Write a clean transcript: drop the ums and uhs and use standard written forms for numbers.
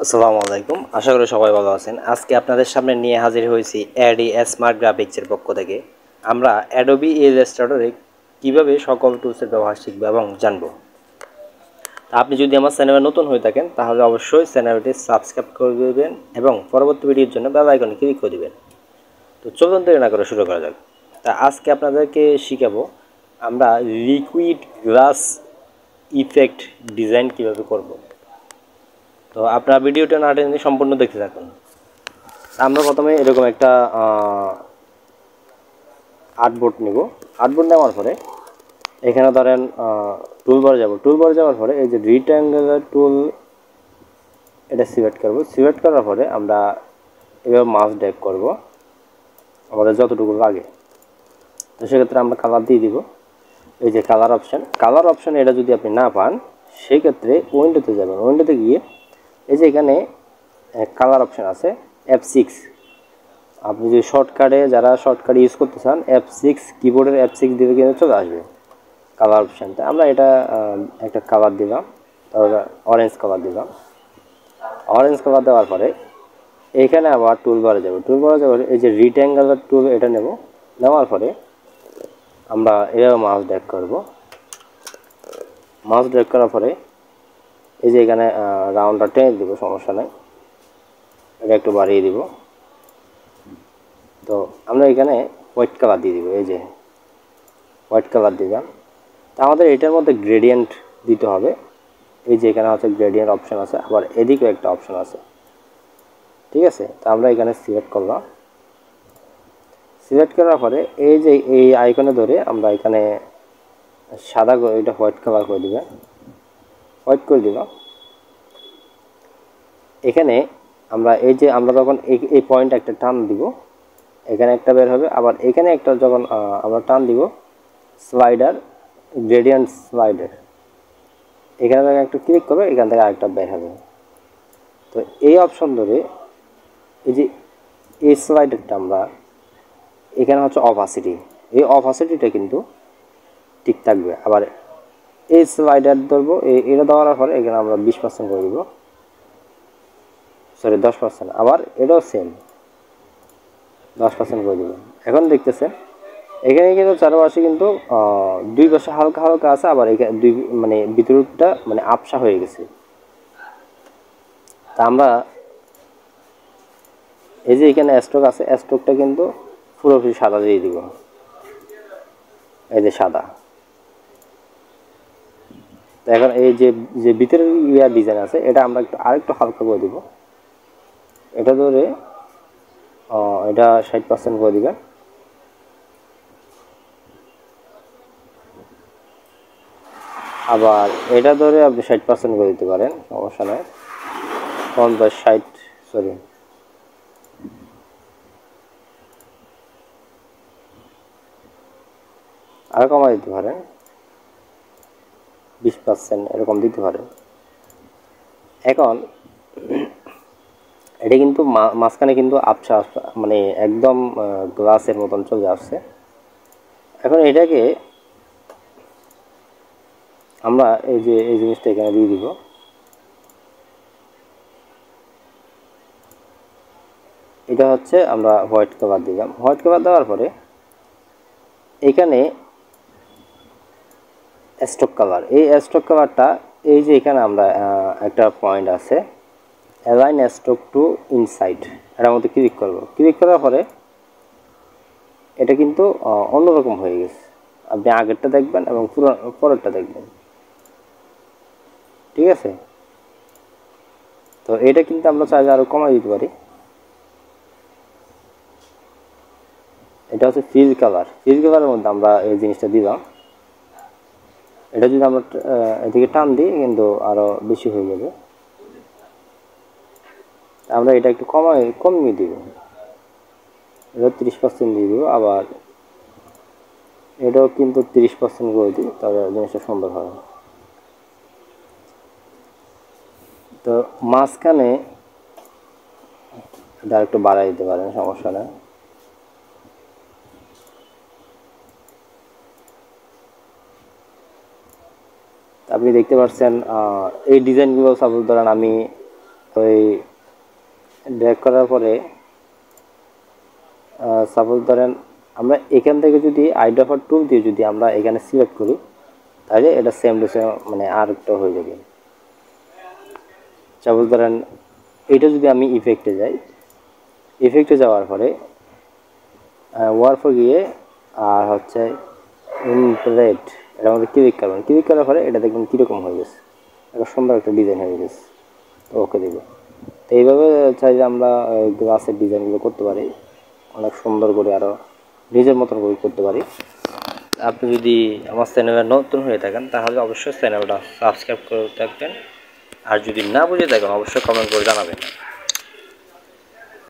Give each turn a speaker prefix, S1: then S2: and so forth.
S1: আসসালামু আলাইকুম, আশা করি সবাই ভালো আছেন। আজকে আপনাদের সামনে নিয়ে হাজির হয়েছি অ্যাডি স্মার্ট গ্রাফিক্সের পক্ষ থেকে। আমরা অ্যাডোবি ইলাস্ট্রেটরে কীভাবে সকল টুলসের ব্যবহার শিখব এবং জানব। আপনি যদি আমার চ্যানেলে নতুন হয়ে থাকেন তাহলে অবশ্যই চ্যানেলটি সাবস্ক্রাইব করে দেবেন এবং পরবর্তী ভিডিওর জন্য বেল আইকনে ক্লিক করে দেবেন। তো চলুন দেরি না করে শুরু করা যাক। তা আজকে আপনাদেরকে শিখাবো আমরা লিকুইড গ্লাস ইফেক্ট ডিজাইন কীভাবে করব। তো আপনার ভিডিওটা না টেনে সম্পূর্ণ দেখতে থাকুন। আমরা প্রথমে এরকম একটা আর্টবোর্ড নেব। আর্টবোর্ড নেওয়ার পরে এখানে ধরেন টুলবার যাব। টুলবার যাওয়ার পরে এই যে রিক্ট্যাঙ্গুলার টুল এটা সিলেক্ট করব। সিলেক্ট করার পরে আমরা এভাবে মাউস ড্র্যাগ করব আমাদের যতটুকু লাগে। তো সেক্ষেত্রে আমরা কালার দিয়ে দিব। এই যে কালার অপশান এটা যদি আপনি না পান সেক্ষেত্রে উইন্ডোতে যাবেন। উইন্ডোতে গিয়ে এই যে এখানে কালার অপশান আছে F6। আপনি যদি যারা শর্টকাট ইউজ করতে চান F6 কিবোর্ডের F6 দিলে কিন্তু চলে আসবে কালার অপশানটা। আমরা এটা একটা কালার দিলাম, তারপরে অরেঞ্জ কালার দিলাম। অরেঞ্জ কালার দেওয়ার পরে এইখানে আবার টুলবারে যাব। টুলবারে যাওয়ার এই যে রিক্ট্যাঙ্গুলার টুল এটা নেব। নেওয়ার পরে আমরা এভাবে মাউস ড্র্যাগ করব। মাউস ড্র্যাগ করার পরে এই যে এখানে রাউন্ডটা টেনে দিব, সমস্যা নেই, এটা একটু বাড়িয়ে দিব। তো আমরা এখানে হোয়াইট কালার দিয়ে দিব। এই যে হোয়াইট কালার দিলাম। তা আমাদের এটার মধ্যে গ্রেডিয়েন্ট দিতে হবে। এই যে এখানে হচ্ছে গ্রেডিয়েন্ট অপশান আছে, আবার এদিকেও একটা অপশান আছে, ঠিক আছে। তো আমরা এখানে সিলেক্ট করলাম। সিলেক্ট করার পরে এই যে এই আইকনে ধরে আমরা এখানে সাদা করে এটা হোয়াইট কালার করে দিবেন। হোয়াইট করে দিলাম। এখানে আমরা যখন এই পয়েন্ট একটা টান দিব, এখানে একটা বের হবে, আবার এখানে একটা যখন আমরা টান দিব স্লাইডার, গ্রেডিয়েন্ট স্লাইডার, এখানে থেকে একটু ক্লিক করবে, এখান থেকে আরেকটা বের হবে। তো এই অপশন ধরে এই যে এই স্লাইডারটা আমরা এখানে হচ্ছে অপাসিটি, এই অপাসিটিটা কিন্তু ঠিক থাকবে। আবার এই স্লাইডার ধরবো, এটা দেওয়ার পরে এখানে আমরা 20% করে দিব, সরি 10%। আবার এটাও সেম 10% করে দেবেন। এখন দেখতেছেন এখানে কিন্তু চারপাশে কিন্তু দুই পাশে হালকা হালকা আছে, আবার এখানে মানে ভিতরটা মানে আবসা হয়ে গেছে। তা আমরা এই যে এখানে স্ট্রোক আছে, স্ট্রোকটা কিন্তু পুরোপুরি সাদা দিয়ে দিব। এই যে সাদা। এখন এই যে ভিতরের ডিজাইন আছে এটা আমরা আরেকটু হালকা করে দিব। এটা ধরে এটা 60% করে দিবেন। আবার এটা ধরে আপনি 60% করে দিতে পারেন, সমস্যা নয়। 50 60 সরি আর কমাই দিতে পারেন, 20% এরকম দিতে পারেন। এখন এটা কিন্তু মাঝখানে কিন্তু আবছা মানে একদম গ্লাসের মতন চলে আসছে। এখন এটাকে আমরা এই যে এই জিনিসটা এখানে দিয়ে দিব। এটা হচ্ছে আমরা হোয়াইট কালার দিলাম। হোয়াইট কালার দেওয়ার পরে এখানে স্ট্রোক কালার, এই স্ট্রোক কালারটা এই যে এখানে আমরা একটা পয়েন্ট আছে অ্যালাইন স্ট্রোক টু ইনসাইড, এটার মধ্যে ক্লিক করব। ক্লিক করার পরে এটা কিন্তু অন্যরকম হয়ে গেছে। আপনি আগেরটা দেখবেন এবং পরেরটা দেখবেন, ঠিক আছে। তো এটা কিন্তু আমরা চাইলে আরও কমাই দিতে পারি। এটা হচ্ছে ফিল কালার। ফিল কালারের মধ্যে আমরা এই জিনিসটা দিলাম। এটা যদি আমরা এদিকে টান দিই কিন্তু আরও বেশি হয়ে যাবে। আমরা এটা একটু কমিয়ে দিব। এটা 30% দিয়ে দিব। আবার এটাও কিন্তু 30% করে দিই, তবে জিনিসটা সুন্দর হয়। তো মাঝখানে এটা একটু বাড়াই দিতে পারেন, সমস্যা নেই। আপনি দেখতে পাচ্ছেন এই ডিজাইনগুলো সাপোজ ধরেন আমি ওই ড্র্যাগ করার পরে সাপোজ ধরেন আমরা এখান থেকে যদি আইড্রপার টুল দিয়ে যদি আমরা এখানে সিলেক্ট করি তাহলে এটা সেম টু সেম মানে আর একটা হয়ে যাবে। সাপোজ ধরেন এটা যদি আমি ইফেক্টে যাই, ইফেক্টে যাওয়ার পরে ওয়ারফে গিয়ে আর হচ্ছে ইনপ্রেট এটা আমাদের ক্লিক করবেন, ক্লিক করার পরে এটা দেখবেন কীরকম হয়ে গেছে, একটা সুন্দর একটা ডিজাইন হয়ে গেছে। তো ওকে দেবো। তো এইভাবে চাই যে আমরা গ্লাসের ডিজাইনগুলো করতে পারি অনেক সুন্দর করে, আরও নিজের মতন করে করতে পারি। আপনি যদি আমার চ্যানেলে নতুন হয়ে থাকেন তাহলে অবশ্যই চ্যানেলটা সাবস্ক্রাইব করে থাকবেন, আর যদি না বুঝে থাকেন অবশ্যই কমেন্ট করে জানাবেন।